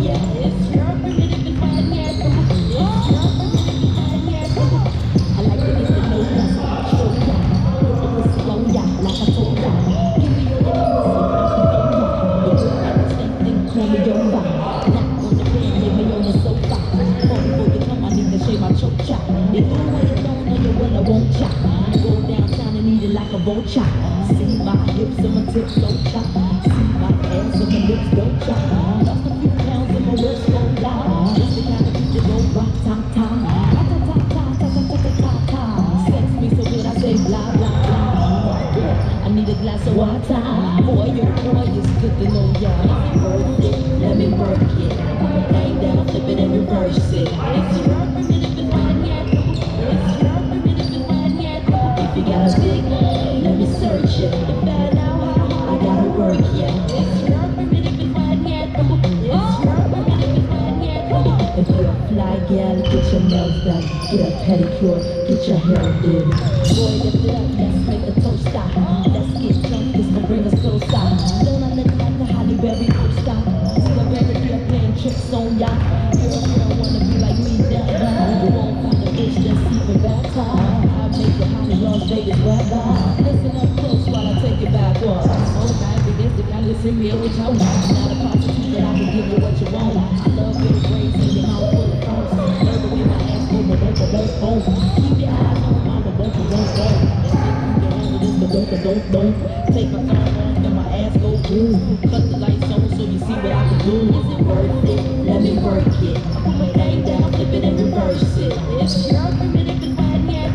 yeah. It's your primitive fine, yeah. It's your primitive fine, yeah. I like to get to know ya, show ya, put the pussy on ya, like I told ya. Give me all your number so I can phone ya. The girl got the same thing, call me over. Knock on the bed, lay me on the sofa. Before you come, I need to shave my choke chop. If you want it, don't know you well, I won't chop. Go downtown and eat it like a vulture. See my hips and my tips don't chop. See my ass and my lips don't chop. Lost a few pounds and my words slow down. Just the kind of beat that go rock, ta, ta. Ta, ta, ta, ta, ta, ta, ta, ta, ta, ta. Sex me so good I say blah, blah, blah. Yeah, I need a glass of water. Boy, your boy is good to know ya. Worth it, let me work it. Put my thing down, flip it and reverse it. It's your primitive and fine, yeah. It's your primitive and fine, yeah. If you got a big one, let me search it. To find out how I gotta work, yeah. It's your primitive and fine, yeah. It's your primitive and fine, yeah. If you're a fly gal, get your nails done. Get a pedicure, get your hair did. Boy, lift it up, let's make a toast stop. Let's get drunk, this gon' bring us closer. Don't I look like the Halle Berry poster? See the Berry here playing tricks on ya. You're a girl, wanna be like me, that you won't find a bitch that's even better. I'll make you hot in Las Vegas weather. Listen up close while I take it backwards. Oh, baby, this the kind of listen real with your not a prostitute, but I can give you what you want. I love your braids and your mouth full of phones. Love the way my ass go, but don't. Keep your eyes on my mama, don't. Don't. Take my thumb off and my ass go boom. Cut the lights on so you see what I can do. Is it worth it? Let me work it. Put my thing down, flip it and reverse it. It's your primitive and fine, yeah.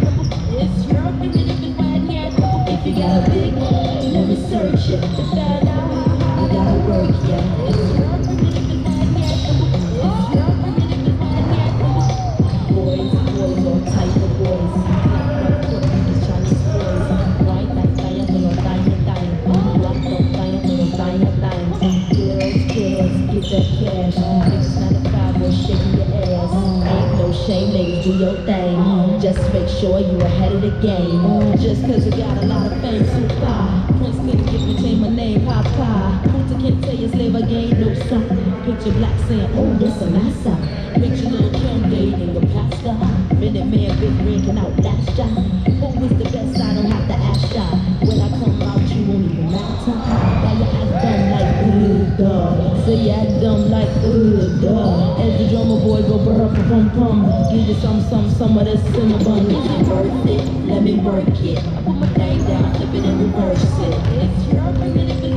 It's your primitive and fine, yeah. If you got a big one, let me search it. To find out how I gotta work, yeah. It's your primitive and fine, yeah. It's your primitive and fine, yeah. Boys, all type of boys. Chinese boys. White like fire, pero time. Black don't time, pero time. Girls, get that cash. Niggas 9 to 5, boy, shaking your ass. Ain't no shame, ladies, do your thing. Just make sure you ahead of the game. Just cause you got a lot of fame, super. Prince couldn't give me change my name, Papa. Punta can't tell you slave, I gained no son. Picture black saying, oh, this a massa. Picture little Kim dating a pastor. Minute man, big ring can outlast ya. Who is the best? I don't have to ask ya. When I come out, you won't even matter. Why you act dumb like, duh. Say you act dumb like, duh. As the drummer boy go brr-pum-pum. Give you some of this cinnamon. Is it worth it? Let me work it. I put my thing down, flip it and reverse it. It's your primitive and